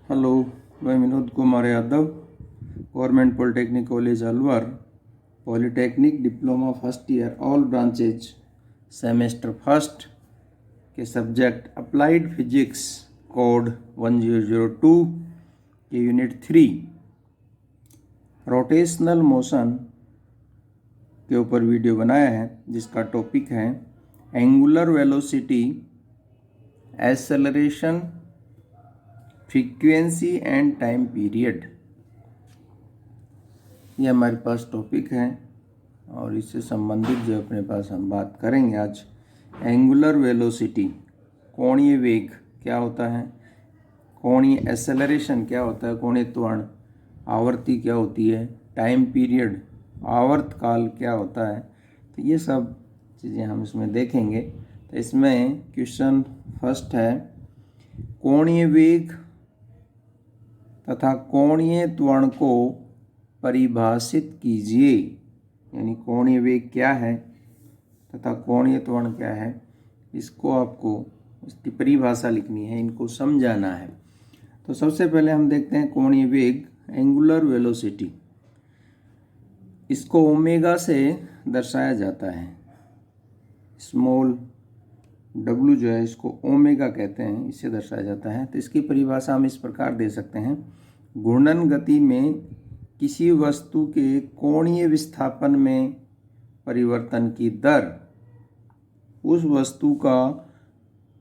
Hello, मैं Vinod Kumar Yadav, government polytechnic college Alwar, polytechnic diploma first year all branches semester first के subject applied physics code 1002 के unit 3 rotational motion के ऊपर video बनाया है, जिसका टॉपिक है angular velocity, acceleration, frequency and time period. ये हमारे पास टॉपिक है और इससे संबंधित जो अपने पास हम बात करेंगे आज, एंगुलर वेलोसिटी, कोणीय वेग क्या होता है, कोणीय एक्सेलरेशन क्या होता है, कोणीय त्वरण, आवर्ती क्या होती है, टाइम पीरियड, आवर्तकाल क्या होता है। तो ये सब चीज़ें हम इसमें देखेंगे। तो इसमें क्वेश्चन फर्स्ट है, कोणीय वेग तथा कोणीय त्वरण को परिभाषित कीजिए। यानी कोणीय वेग क्या है तथा कोणीय त्वरण क्या है, इसको आपको इसकी परिभाषा लिखनी है, इनको समझाना है। तो सबसे पहले हम देखते हैं कोणीय वेग, एंगुलर वेलोसिटी। इसको ओमेगा से दर्शाया जाता है। स्मॉल w जो है इसको ओमेगा कहते हैं, इससे दर्शाया जाता है। तो इसकी परिभाषा हम इस प्रकार दे सकते हैं, घूर्णन गति में किसी वस्तु के कोणीय विस्थापन में परिवर्तन की दर उस वस्तु का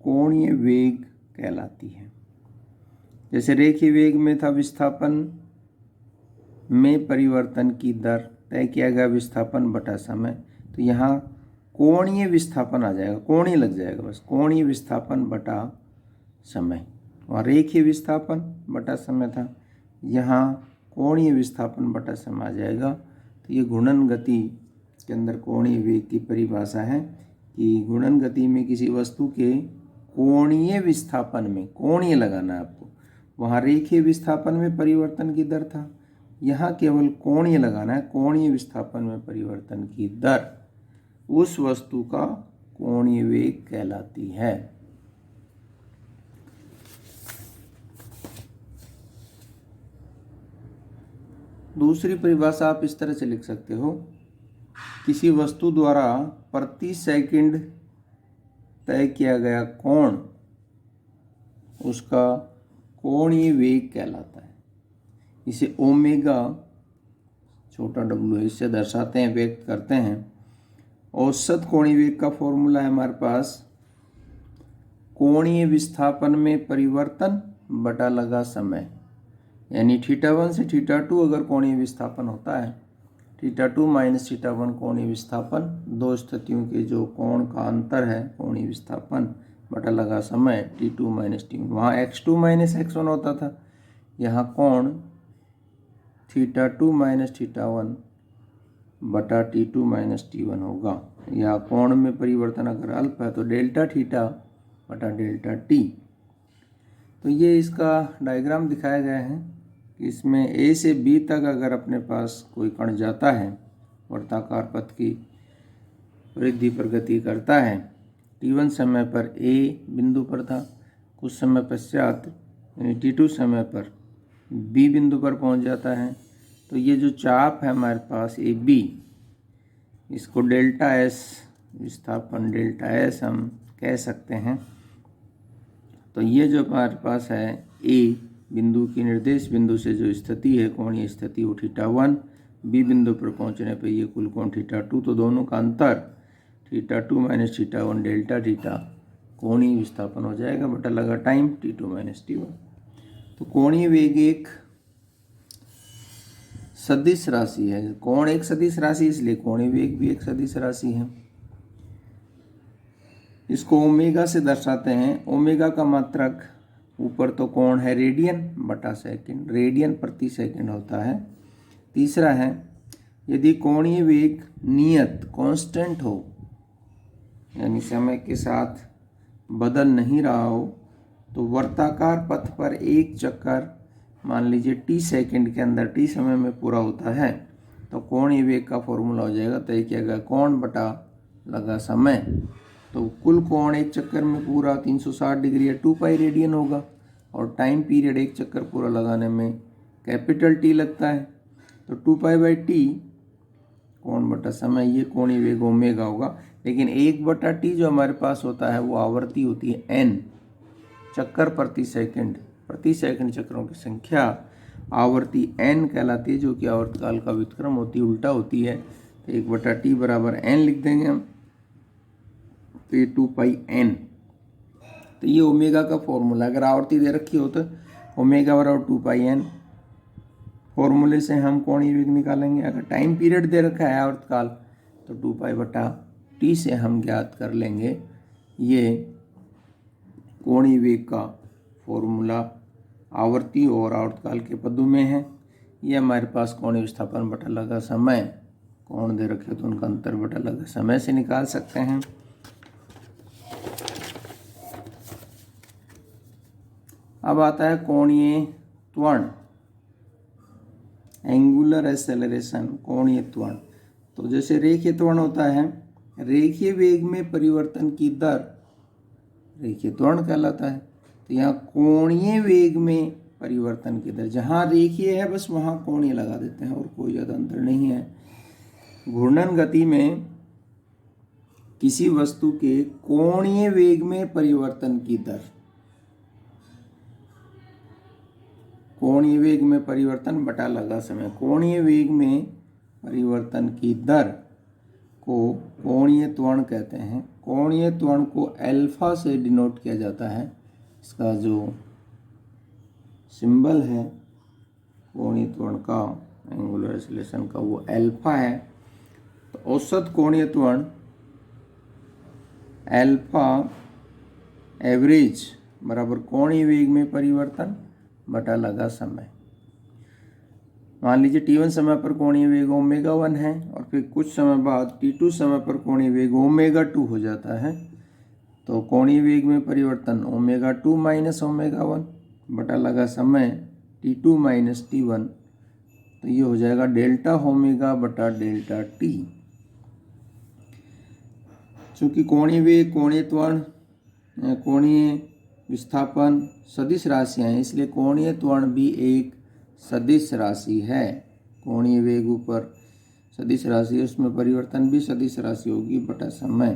कोणीय वेग कहलाती है। जैसे रेखीय वेग में था विस्थापन में परिवर्तन की दर, तय किया गया विस्थापन बटा समय। तो यहाँ कोणीय विस्थापन आ जाएगा, कोणीय लग जाएगा बस, कोणीय विस्थापन बटा समय। वहाँ रेखीय विस्थापन बटा समय था, यहाँ कोणीय विस्थापन बटा समय आ जाएगा। तो ये घूर्णन गति के अंदर कोणीय वेग की परिभाषा है कि घूर्णन गति में किसी वस्तु के कोणीय विस्थापन में, कोणीय लगाना है आपको, वहाँ रेखीय विस्थापन में परिवर्तन की दर था, यहाँ केवल कोणीय लगाना है, कोणीय विस्थापन में परिवर्तन की दर उस वस्तु का कोणीय वेग कहलाती है। दूसरी परिभाषा आप इस तरह से लिख सकते हो, किसी वस्तु द्वारा प्रति सेकंड तय किया गया कोण उसका कोणीय वेग कहलाता है। इसे ओमेगा, छोटा w है, इससे दर्शाते हैं, व्यक्त करते हैं। औसत कोणीय वेग का फॉर्मूला है हमारे पास, कोणीय विस्थापन में परिवर्तन बटा लगा समय। यानी θ1 से θ2 अगर कोणीय विस्थापन होता है, θ2 माइनस θ1 कोणीय विस्थापन, दो स्थितियों के जो कोण का अंतर है कोणीय विस्थापन बटा लगा समय, T2 माइनस T1। वहाँ x2 माइनस x1 होता था, यहाँ कोण θ2 माइनस θ1 बटा T2 माइनस T1 होगा। या कोण में परिवर्तन अगर अल्फा है तो डेल्टा थीटा बटा डेल्टा टी। तो ये इसका डायग्राम दिखाया गया है कि इसमें A से B तक अगर अपने पास कोई कण जाता है, वर्ताकार पथ की वृद्धि प्रगति करता है, T1 समय पर A बिंदु पर था, कुछ समय पश्चात यानी T2 समय पर B बिंदु पर पहुंच जाता है। तो ये जो चाप है हमारे पास AB, इसको डेल्टा S, विस्थापन डेल्टा S हम कह सकते हैं। तो ये जो हमारे पास है A बिंदु की निर्देश बिंदु से जो स्थिति है, कोणीय स्थिति, वो θ1, B बिंदु पर पहुंचने पर ये कुल कोण θ2। तो दोनों का अंतर θ2 माइनस θ1 डेल्टा थीटा कोणीय विस्थापन हो जाएगा बटा लगा टाइम T2 माइनस T1। तो कोणीय वेग एक सदिश राशि है, कोण एक सदिश राशि, इसलिए कोणीय वेग भी एक सदिश राशि है। इसको ओमेगा से दर्शाते हैं। ओमेगा का मात्रक ऊपर तो कोण है रेडियन बटा सेकंड, रेडियन प्रति सेकंड होता है। तीसरा है, यदि कोणीय वेग नियत कांस्टेंट हो, यानी समय के साथ बदल नहीं रहा हो, तो वर्ताकार पथ पर एक चक्कर मान लीजिए t सेकंड के अंदर, t समय में पूरा होता है, तो कोणीय वेग का फॉर्मूला हो जाएगा तय किया गया कोण बटा लगा समय। तो कुल कोण एक चक्कर में पूरा 360 डिग्री या 2 पाई रेडियन होगा। और टाइम पीरियड एक चक्कर पूरा लगाने में कैपिटल टी लगता है। तो 2π/t कोण बटा समय, ये कोणीय वेग ओमेगा होगा। लेकिन 1/t जो हमारे पास होता है वो आवर्ती होती है n, चक्कर प्रति सेकंड चक्रों की संख्या आवर्ती n कहलाती है, जो कि आवर्तकाल का व्युत्क्रम होती है, उल्टा होती है। तो 1/t बराबर n लिख देंगे हम, तो ये 2πn। तो ये ओमेगा का फॉर्मूला, अगर आवर्ती दे रखी हो तो ओमेगा बराबर 2πn, फॉर्मूले से हम कोणीय वेग निकालेंगे। अगर टाइम पीरियड दे रखा है आवर्तकाल तो 2π/t से हम ज्ञात कर लेंगे ये कोणीय वेग का फॉर्मूला आवर्ती और आवर्तकाल के पदों में है। ये हमारे पास कोणीय विस्थापन बटा लगा समय, कोण दे रखे तो उनका अंतर बटा लगा समय से निकाल सकते हैं। अब आता है कोणीय त्वरण, एंगुलर एक्सेलरेशन, कोणीय त्वरण। तो जैसे रेखीय त्वरण होता है, रेखीय वेग में परिवर्तन की दर रेखीय त्वरण कहलाता है। तो यहाँ कोणीय वेग में परिवर्तन की दर, जहाँ रेखीय है बस वहाँ कोणीय लगा देते हैं और कोई ज़्यादा अंतर नहीं है। घूर्णन गति में किसी वस्तु के कोणीय वेग में परिवर्तन की दर, कोणीय वेग में परिवर्तन बटा लगा समय, कोणीय वेग में परिवर्तन की दर को कोणीय त्वरण कहते हैं। कोणीय त्वरण को अल्फा से डिनोट किया जाता है, इसका जो सिंबल है कोणीय त्वरण का, एंगुलर एक्सेलरेशन का, वो अल्फा है। तो औसत कोणीय त्वरण अल्फा एवरेज बराबर कोणीय वेग में परिवर्तन बटा लगा समय। मान लीजिए t1 समय पर कोणीय वेग ω1 है और फिर कुछ समय बाद t2 समय पर कोणीय वेग ω2 हो जाता है। तो कोणीय वेग में परिवर्तन ω2 माइनस ω1 बटा लगा समय t2 माइनस t1, तो ये हो जाएगा डेल्टा ओमेगा बटा डेल्टा टी। चूँकि कोणीय वेग, कोणीय त्वरण, कोणीय विस्थापन सदिश राशियाँ हैं, इसलिए कोणीय त्वरण भी एक सदिश राशि है। कोणीय वेग ऊपर सदिश राशि है, उसमें परिवर्तन भी सदिश राशि होगी बटा समय।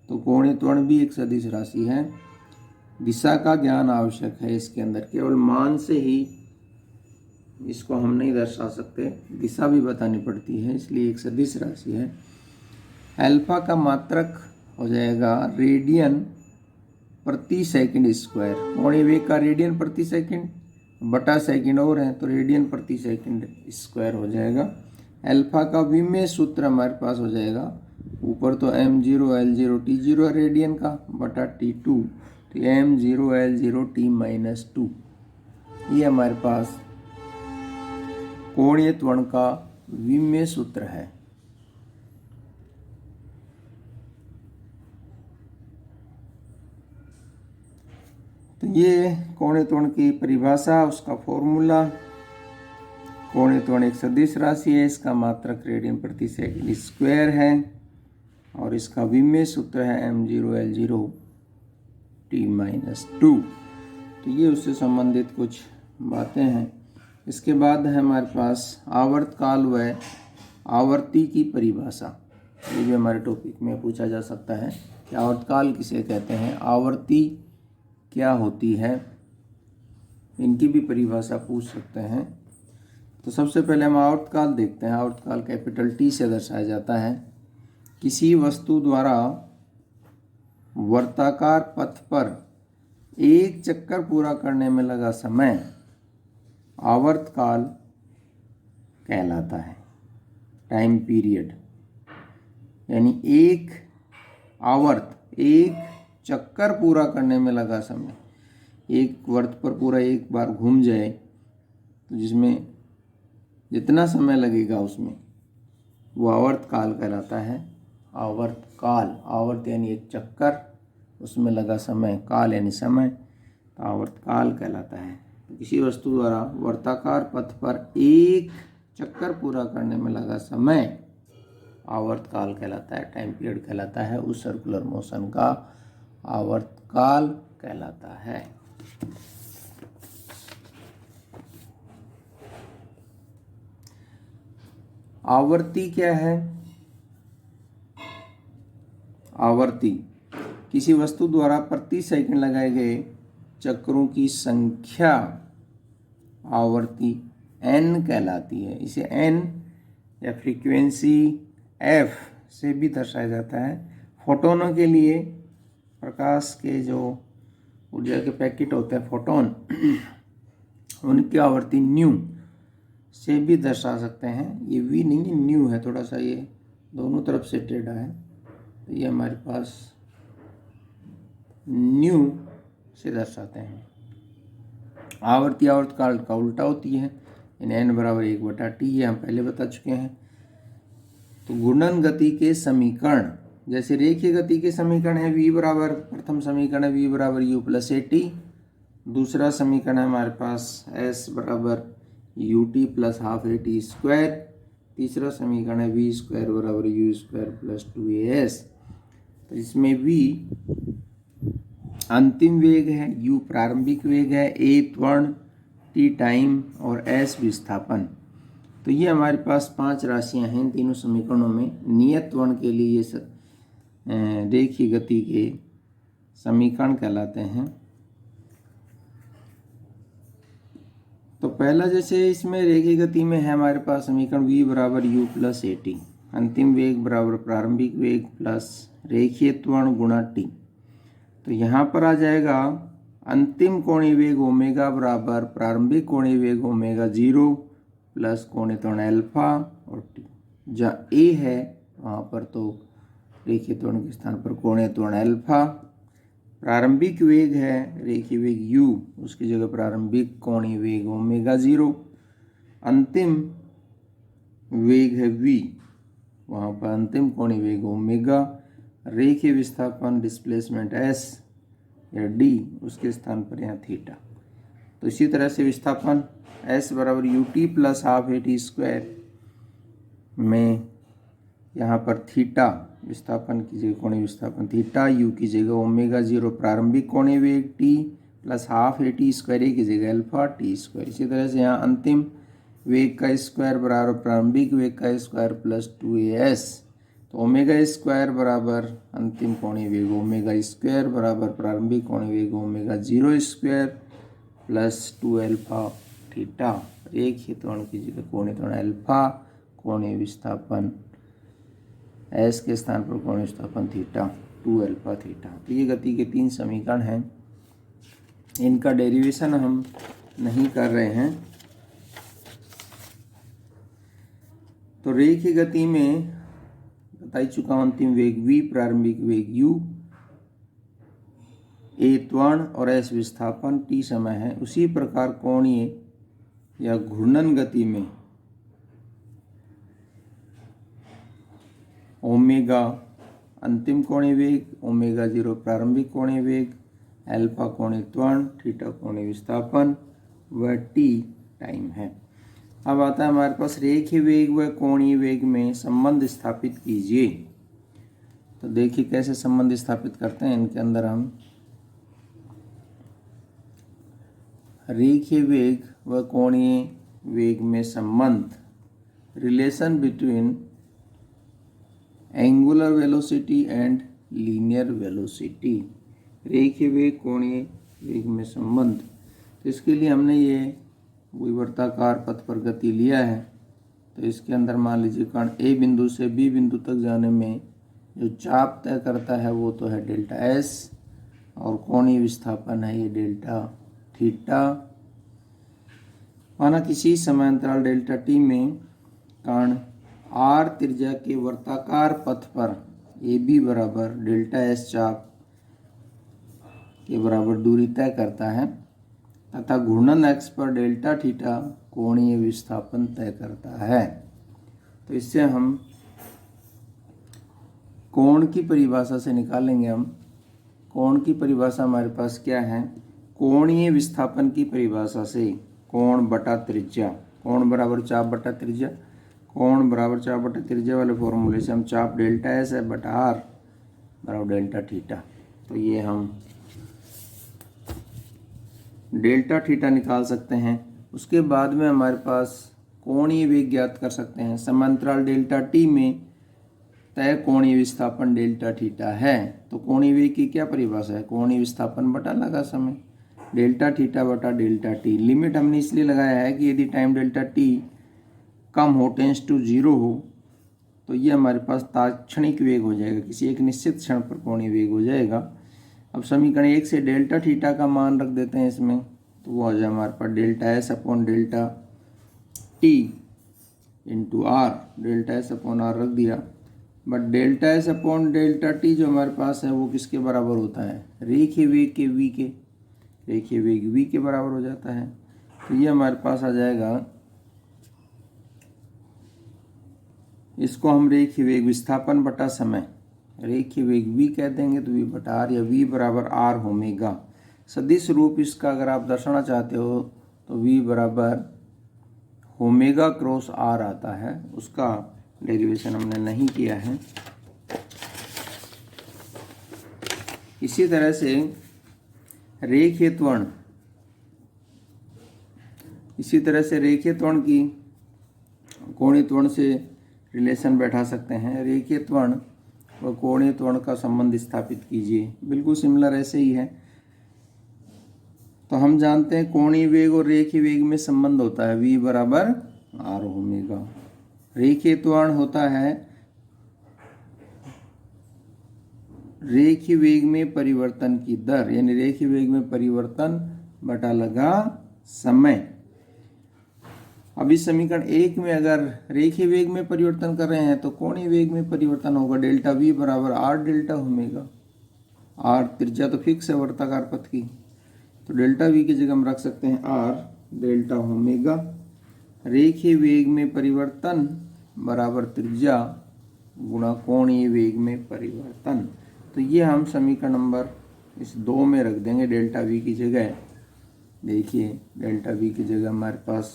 तो कोणीय त्वरण भी एक सदिश राशि है। दिशा का ज्ञान आवश्यक है इसके अंदर, केवल मान से ही इसको हम नहीं दर्शा सकते, दिशा भी बतानी पड़ती है, इसलिए एक सदिश राशि है। अल्फा का मात्रक हो जाएगा रेडियन प्रति सेकंड स्क्वायर। कोणीय वेग का रेडियन प्रति सेकंड बटा सेकंड और है, तो रेडियन प्रति सेकंड स्क्वायर हो जाएगा। अल्फा का विमेय सूत्र हमारे पास हो जाएगा, ऊपर तो m0 L0 T0 रेडियन का बटा T2, तो m0 L0 T-2, ये हमारे पास कोणीय त्वरण का विमेय सूत्र है। तो ये कोणीय त्वरण की परिभाषा, उसका फॉर्मूला। कोणीय त्वरण एक सदिश राशि है, इसका मात्रक रेडियन प्रति सेकंड स्क्वायर है और इसका विमेय सूत्र है m0 L0 T-2। तो ये उससे संबंधित कुछ बातें हैं। इसके बाद है हमारे पास आवर्तकाल व आवर्ती की परिभाषा। ये भी हमारे टॉपिक में पूछा जा सकता है कि आवर्तकाल किसे कहते हैं, आवर्ती क्या होती है, इनकी भी परिभाषा पूछ सकते हैं। तो सबसे पहले हम आवर्तकाल देखते हैं। आवर्तकाल कैपिटल टी से दर्शाया जाता है। किसी वस्तु द्वारा वर्ताकार पथ पर एक चक्कर पूरा करने में लगा समय आवर्तकाल कहलाता है। टाइम पीरियड यानी एक आवर्त, एक चक्कर पूरा करने में लगा समय, एक वर्त पर पूरा एक बार घूम जाए तो जिसमें जितना समय लगेगा उसमें वो आवर्तकाल कहलाता है। आवर्तकाल, आवर्त यानी एक चक्कर, उसमें लगा समय, काल यानी समय, तो आवर्तकाल कहलाता है। तो किसी वस्तु द्वारा वर्ताकार पथ पर एक चक्कर पूरा करने में लगा समय आवर्तकाल कहलाता है, टाइम पीरियड कहलाता है। उस सर्कुलर मोशन का आवर्तकाल कहलाता है। आवर्ती क्या है? आवर्ती किसी वस्तु द्वारा प्रति सेकंड लगाए गए चक्रों की संख्या आवर्ती n कहलाती है। इसे n या फ्रीक्वेंसी f से भी दर्शाया जाता है। फोटोनों के लिए प्रकाश के जो ऊर्जा के पैकेट होते हैं फोटोन उनकी आवर्ती न्यू से भी दर्शा सकते हैं। ये v नहीं है, न्यू है, थोड़ा सा ये दोनों तरफ से टेढ़ा है। तो ये हमारे पास न्यू से दर्शाते हैं। आवर्ती आवर्तकाल का उल्टा होती है। n बराबर 1/t ये हम पहले बता चुके हैं। तो घूर्णन गति के समीकरण, जैसे रेखीय गति के समीकरण है v बराबर, प्रथम समीकरण है v बराबर u प्लस at, दूसरा समीकरण है हमारे पास s बराबर ut plus half at square, तीसरा समीकरण है v स्क्वायर बराबर u स्क्वायर प्लस 2as। तो इसमें v अंतिम वेग है, u प्रारंभिक वेग है, a त्वरण, t टाइम और s विस्थापन। तो ये हमारे पास 5 राशियां हैं इन तीनों समीकरणों में। नियत त्वरण के लिए ये रेखीय गति के समीकरण कहलाते हैं। तो पहला जैसे इसमें रेखीय गति में है हमारे पास समीकरण v बराबर u प्लस at, अंतिम वेग बराबर प्रारंभिक वेग प्लस रेखीय त्वरण गुणा t। तो यहाँ पर आ जाएगा अंतिम कोणीय वेग ओमेगा बराबर प्रारंभिक कोणीय वेग ओमेगा 0 प्लस कोणीय त्वरण अल्फा और टी। जहाँ a है वहाँ पर तो रेखीय त्वरण के स्थान पर कोणीय त्वरण अल्फा, प्रारंभिक वेग है रेखीय वेग u, उसकी जगह प्रारंभिक कोणीय वेग ओमेगा 0, अंतिम वेग है v, वहाँ पर अंतिम कोणीय वेग ओमेगा, रेखीय विस्थापन डिस्प्लेसमेंट s या d, उसके स्थान पर यहाँ थीटा। तो इसी तरह से विस्थापन s बराबर ut plus half at square में यहाँ पर थीटा विस्थापन की जगह कोणीय विस्थापन थीटा, u की जगह ओमेगा 0 प्रारंभिक कोणीय वेग t plus half at square की जगह अल्फा t स्क्वायर। इसी तरह से यहाँ अंतिम वेग का स्क्वायर बराबर प्रारंभिक वेग का स्क्वायर प्लस 2as। तो ओमेगा स्क्वायर बराबर अंतिम कोणीय वेग ओमेगा स्क्वायर बराबर प्रारंभिक कोणीय वेग omega 0 square plus 2 alpha theta. रेखीय त्वरण की जगह कोणीय त्वरण अल्फा, कोणीय विस्थापन s के स्थान पर कोणीय विस्थापन थीटा 2 अल्फा थीटा। तो ये गति के 3 समीकरण हैं, इनका डेरिवेशन हम नहीं कर रहे हैं। तो रेखीय गति में बता ही चुका हूं, अंतिम वेग v, प्रारंभिक वेग u, a त्वरण और s विस्थापन, t समय है। उसी प्रकार कोणीय या घूर्णन गति में ओमेगा अंतिम कोणीय वेग, ओमेगा 0 प्रारंभिक कोणीय वेग, अल्फा कोणीय त्वरण, थीटा कोणीय विस्थापन व t टाइम है। अब आता है हमारे पास रेखीय वेग व कोणीय वेग में संबंध स्थापित कीजिए। तो देखिए कैसे संबंध स्थापित करते हैं। इनके अंदर हम रेखीय वेग व कोणीय वेग में संबंध, relation between angular velocity and linear velocity, रेखीय वेग कोणीय वेग में संबंध। तो इसके लिए हमने ये विवर्ताकार पथ पर गति लिया है। तो इसके अंदर मान लीजिए कण ए बिंदु से बी बिंदु तक जाने में जो चाप तय करता है वो तो है डेल्टा एस, और कोणीय विस्थापन है ये डेल्टा थीटा। माना किसी समांतराल डेल्टा टी में कण आर त्रिज्या के वर्ताकार पथ पर ए बी बराबर डेल्टा एस चाप के बराबर दूरी तय करता है तथा घूर्णन एक्स पर डेल्टा थीटा कोणीय विस्थापन तय करता है। तो इससे हम कोण की परिभाषा से निकालेंगे। हम कोण की परिभाषा हमारे पास क्या है, कोणीय विस्थापन की परिभाषा से कोण बटा त्रिज्या, कोण बराबर चाप बटा त्रिज्या, कोण बराबर चाप बटा त्रिज्या वाले फॉर्मूले से हम चाप डेल्टा एस है बटा आर बराबर डेल्टा थीटा। तो ये हम डेल्टा थीटा निकाल सकते हैं। उसके बाद में हमारे पास कोणीय वेग ज्ञात कर सकते हैं। समांतराल डेल्टा टी में तय कोणीय विस्थापन डेल्टा थीटा है। तो कोणीय वेग की क्या परिभाषा है? कोणीय विस्थापन बटा लगा समय, डेल्टा थीटा बटा डेल्टा टी। लिमिट हमने इसलिए लगाया है कि यदि टाइम डेल्टा टी कम हो, टेंस टू 0 हो, तो ये हमारे पास तात्क्षणिक वेग हो जाएगा, किसी एक निश्चित क्षण पर कोणीय वेग हो जाएगा। अब समीकरण 1 से डेल्टा थीटा का मान रख देते हैं इसमें, तो वो आ जाए हमारे पास delta S upon delta T into R. Delta S upon R रख दिया, but delta S upon delta T जो हमारे पास है वो किसके बराबर होता है? रेखीय वेग के v के। रेखीय वेग v के बराबर हो जाता है। तो ये हमारे पास आ जाएगा, इसको हम रेखीय वेग विस्थापन बटा समय, रेखीय वेग v कह देंगे, तो v बटा आर, या v बराबर आर ओमेगा। सदिश रूप इसका अगर आप दर्शाना चाहते हो तो v बराबर ओमेगा क्रॉस आर आता है। उसका डेरिवेशन हमने नहीं किया है। इसी तरह से रेखीय त्वरण, की कोणीय त्वरण से रिलेशन बैठा सकते हैं। रेखीय त्वरण और कोणीय त्वरण का संबंध स्थापित कीजिए। बिल्कुल सिमिलर ऐसे ही है। तो हम जानते हैं कोणीय वेग और रेखीय वेग में संबंध होता है v बराबर आर ओमेगा। रेखीय त्वरण होता है रेखीय वेग में परिवर्तन की दर, यानी रेखीय वेग में परिवर्तन बटा लगा समय। अब इस समीकरण 1 में अगर रेखीय वेग में परिवर्तन कर रहे हैं तो कोणीय वेग में परिवर्तन होगा डेल्टा v बराबर आर डेल्टा ओमेगा। आर त्रिज्या तो फिक्स है वर्ताकार पथ की, तो डेल्टा v की जगह हम रख सकते हैं आर डेल्टा ओमेगा। रेखीय वेग में परिवर्तन बराबर त्रिज्या गुणा कोणीय वेग में परिवर्तन। तो ये हम समीकरण नंबर इस 2 में रख देंगे डेल्टा v की जगह। देखिए डेल्टा v की जगह हमारे पास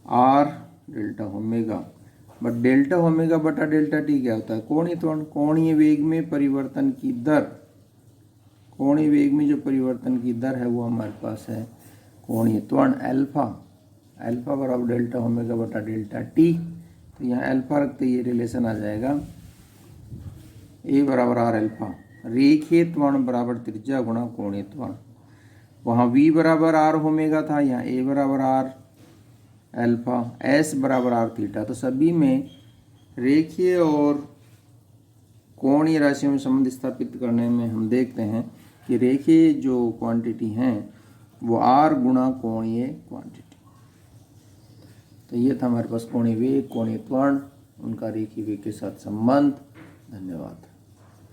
R delta omega, but delta omega बटा डेल्टा टी क्या होता है? कोणीय त्वरण। कोणीय वेग में परिवर्तन की दर, कोणीय वेग में जो परिवर्तन की दर है वो हमारे पास है कोणीय त्वरण अल्फा। अल्फा बराबर डेल्टा ओमेगा बटा डेल्टा टी। तो यहाँ अल्फा रखते ये रिलेशन आ जाएगा ए बराबर आर अल्फा। रेखीय त्वरण बराबर त्रिज्या गुणा कोणीय त्वरण। वहाँ v बराबर आर ओमेगा था, यहाँ ए बराबर आर अल्फा, एस बराबर आर थीटा। तो सभी में रेखीय और कोणीय राशियों में संबंध स्थापित करने में हम देखते हैं कि रेखीय जो क्वांटिटी हैं वो आर गुणा कोणीय क्वांटिटी। तो ये था हमारे पास कोणीय वेग, कोणीय त्वरण, उनका रेखीय वेग के साथ संबंध। धन्यवाद।